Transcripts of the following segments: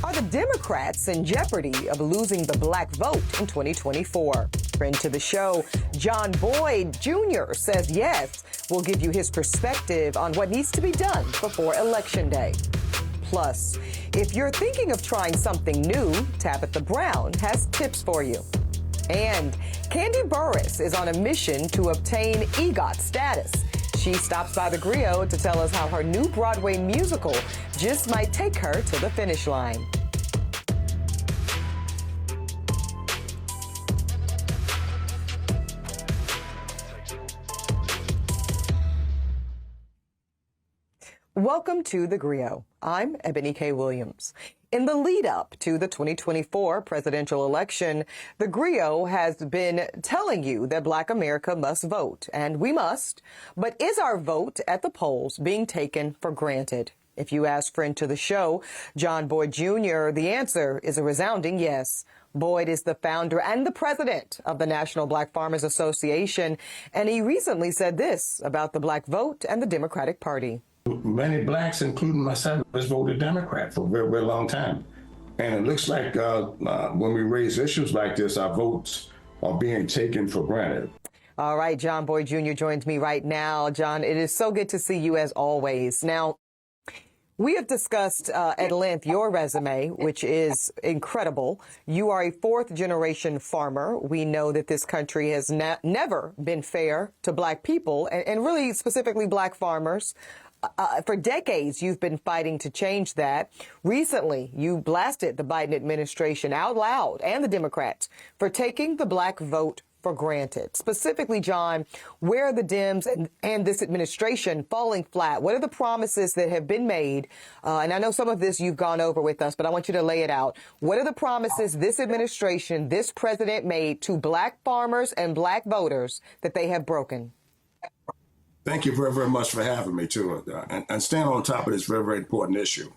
Are the Democrats in jeopardy of losing the black vote in 2024? Friend to the show, John Boyd Jr. says yes. We'll give you his perspective on what needs to be done before Election Day. Plus, if you're thinking of trying something new, Tabitha Brown has tips for you. And Kandi Burruss is on a mission to obtain EGOT status. She stops by the Grio to tell us how her new Broadway musical just might take her to the finish line. Welcome to the Grio. I'm Eboni K. Williams. In the lead up to the 2024 presidential election, the Grio has been telling you that Black America must vote, and we must. But is our vote at the polls being taken for granted? If you ask friend to the show, John Boyd Jr., the answer is a resounding yes. Boyd is the founder and the president of the National Black Farmers Association, and he recently said this about the black vote and the Democratic Party. Many blacks, including myself, has voted Democrat for a very, very long time. And it looks like when we raise issues like this, our votes are being taken for granted. All right, John Boyd Jr. joins me right now. John, it is so good to see you as always. Now, we have discussed at length your resume, which is incredible. You are a fourth-generation farmer. We know that this country has never been fair to black people, and really specifically black farmers. For decades, you've been fighting to change that. Recently, you blasted the Biden administration out loud and the Democrats for taking the black vote for granted. Specifically, John, where are the Dems and this administration falling flat? What are the promises that have been made? And I know some of this you've gone over with us, but I want you to lay it out. What are the promises this administration, this president made to black farmers and black voters that they have broken? Thank you very, very much for having me, too, and staying on top of this very, very important issue.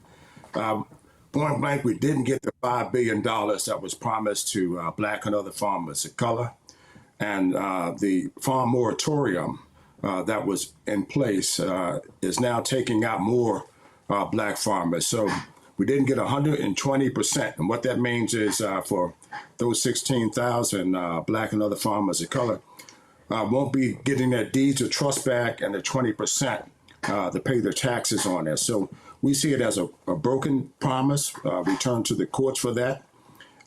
Point blank, we didn't get the $5 billion that was promised to black and other farmers of color. And the farm moratorium that was in place is now taking out more black farmers. So we didn't get 120%. And what that means is for those 16,000 black and other farmers of color, won't be getting their deeds of trust back and the 20% to pay their taxes on it. So we see it as a broken promise. We turn to the courts for that.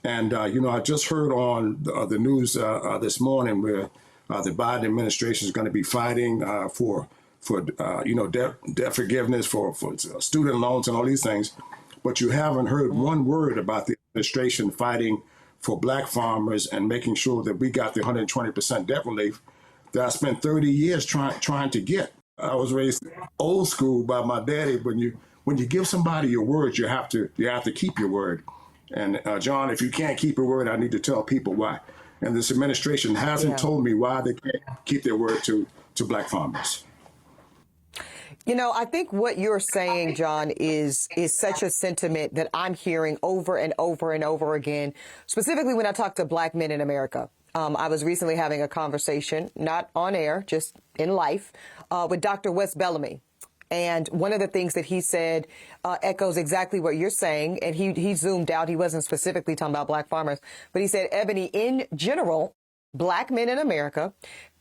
And, I just heard on the news this morning where the Biden administration is going to be fighting for debt forgiveness, for student loans and all these things. But you haven't heard one word about the administration fighting for black farmers and making sure that we got the 120% debt relief that I spent 30 years trying to get. I was raised old school by my daddy. When you give somebody your word, you have to keep your word. And John, if you can't keep your word, I need to tell people why. And this administration hasn't told me why they can't keep their word to black farmers. You know, I think what you're saying, John, is such a sentiment that I'm hearing over and over and over again, specifically when I talk to black men in America. I was recently having a conversation, not on air, just in life, with Dr. Wes Bellamy. And one of the things that he said echoes exactly what you're saying. And he zoomed out. He wasn't specifically talking about black farmers. But he said, Eboni, in general, black men in America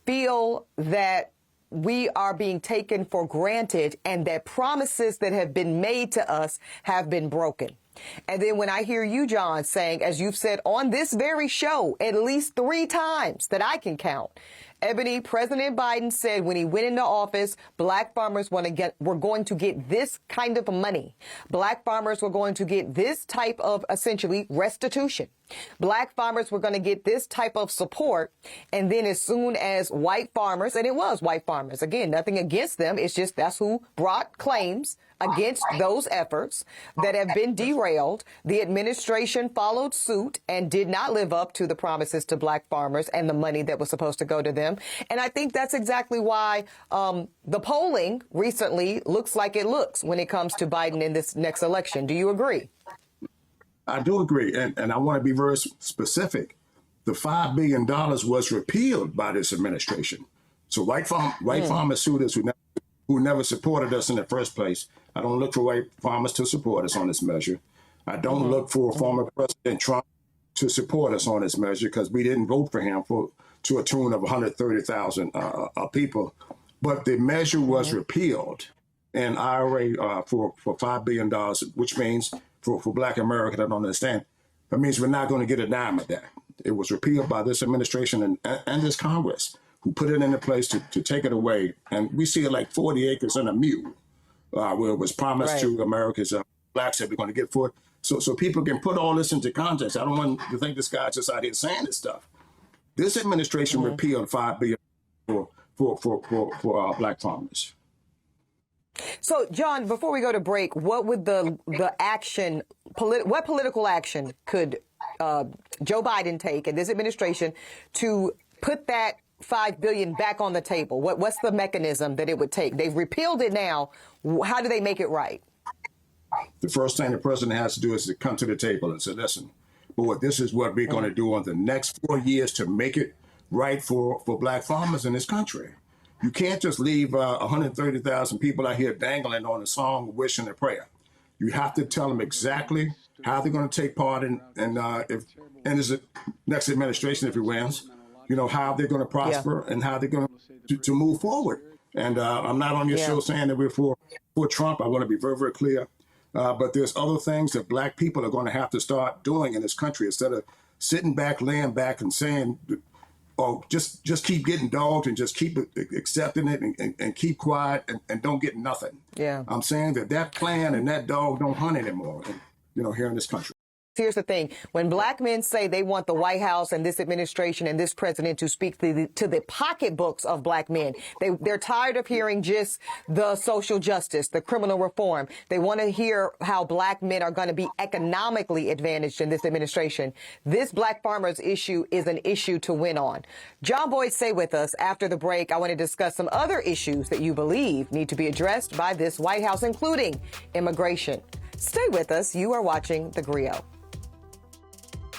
feel that we are being taken for granted and that promises that have been made to us have been broken. And then when I hear you, John, saying, as you've said on this very show, at least 3 times that I can count, Eboni, President Biden said when he went into office, black farmers were going to get this kind of money. Black farmers were going to get this type of, essentially, restitution. Black farmers were going to get this type of support. And then as soon as white farmers, and it was white farmers, again, nothing against them, it's just that's who brought claims against those efforts that have been derailed. The administration followed suit and did not live up to the promises to black farmers and the money that was supposed to go to them. And I think that's exactly why the polling recently looks like it looks when it comes to Biden in this next election. Do you agree? I do agree. And I want to be very specific. The $5 billion was repealed by this administration. So white farmers sued us who never supported us in the first place. I don't look for white farmers to support us on this measure. I don't look for former President Trump to support us on this measure because we didn't vote for him to a tune of 130,000 people. But the measure was repealed in IRA for $5 billion, which means for Black America that don't understand, that means we're not going to get a dime of that. It was repealed by this administration and this Congress, who put it into place to take it away. And we see it like 40 acres and a mule, where it was promised to America's Blacks that we're going to get for it. So people can put all this into context. I don't want to think this guy's just out here saying this stuff. This administration repealed $5 billion for Black farmers. So, John, before we go to break, what would the action, what political action could Joe Biden take in this administration to put that $5 billion back on the table? What's the mechanism that it would take? They've repealed it now. How do they make it right? The first thing the president has to do is to come to the table and say, listen, boy, this is what we're going to do on the next 4 years to make it right for Black farmers in this country. You can't just leave 130,000 people out here dangling on a song, wish, and a prayer. You have to tell them exactly how they're going to take part in this next administration, if he wins, how they're going to prosper and how they're going to move forward. And I'm not on your show saying that we're for Trump. I want to be very, very clear. But there's other things that Black people are going to have to start doing in this country instead of sitting back, laying back and saying, oh, just keep getting dogged and just keep accepting it and keep quiet and don't get nothing. Yeah. I'm saying that plan and that dog don't hunt anymore, here in this country. Here's the thing. When Black men say they want the White House and this administration and this president to speak to the pocketbooks of Black men, they're tired of hearing just the social justice, the criminal reform. They want to hear how Black men are going to be economically advantaged in this administration. This Black farmers issue is an issue to win on. John Boyd, stay with us. After the break, I want to discuss some other issues that you believe need to be addressed by this White House, including immigration. Stay with us. You are watching The Grio.